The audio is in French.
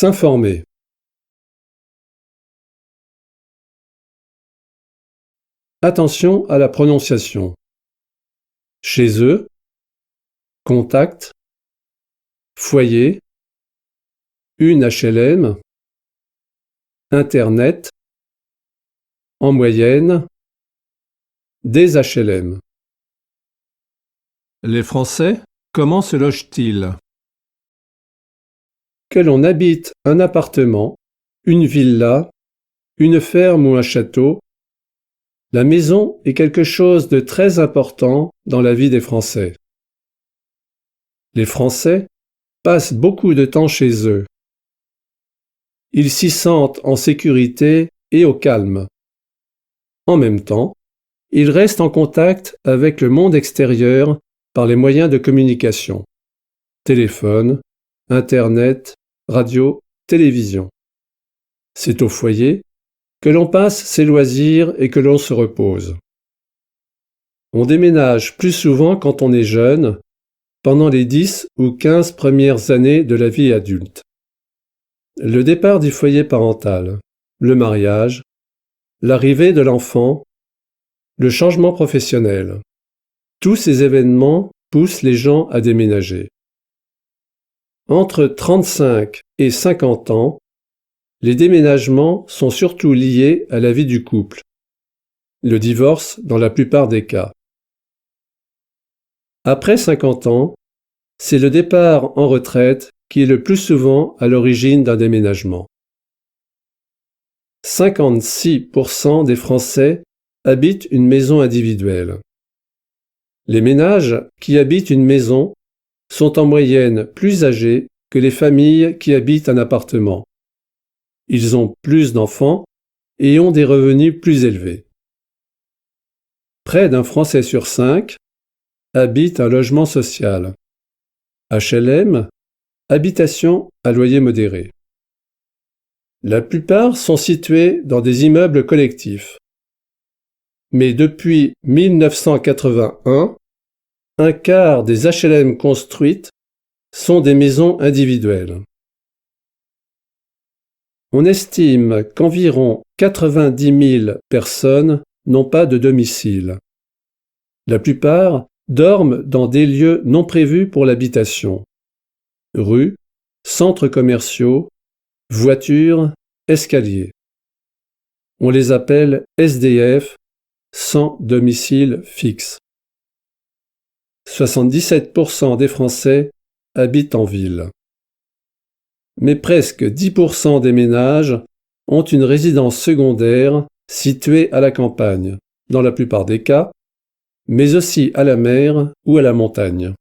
S'informer. Attention à la prononciation. Chez eux, contact, foyer, une HLM, Internet, en moyenne, des HLM. Les Français, comment se logent-ils? Que l'on habite un appartement, une villa, une ferme ou un château, la maison est quelque chose de très important dans la vie des Français. Les Français passent beaucoup de temps chez eux. Ils s'y sentent en sécurité et au calme. En même temps, ils restent en contact avec le monde extérieur par les moyens de communication. Téléphone, Internet, radio, télévision. C'est au foyer que l'on passe ses loisirs et que l'on se repose. On déménage plus souvent quand on est jeune, pendant les 10 ou 15 premières années de la vie adulte. Le départ du foyer parental, le mariage, l'arrivée de l'enfant, le changement professionnel. Tous ces événements poussent les gens à déménager. Entre 35 et 50 ans, les déménagements sont surtout liés à la vie du couple. Le divorce dans la plupart des cas. Après 50 ans, c'est le départ en retraite qui est le plus souvent à l'origine d'un déménagement. 56% des Français habitent une maison individuelle. Les ménages qui habitent une maison sont en moyenne plus âgés que les familles qui habitent un appartement. Ils ont plus d'enfants et ont des revenus plus élevés. Près d'un Français sur 5 habite un logement social. HLM, habitation à loyer modéré. La plupart sont situés dans des immeubles collectifs. Mais depuis 1981, un quart des HLM construites sont des maisons individuelles. On estime qu'environ 90 000 personnes n'ont pas de domicile. La plupart dorment dans des lieux non prévus pour l'habitation. Rues, centres commerciaux, voitures, escaliers. On les appelle SDF, sans domicile fixe. 77% des Français habitent en ville. Mais presque 10% des ménages ont une résidence secondaire située à la campagne, dans la plupart des cas, mais aussi à la mer ou à la montagne.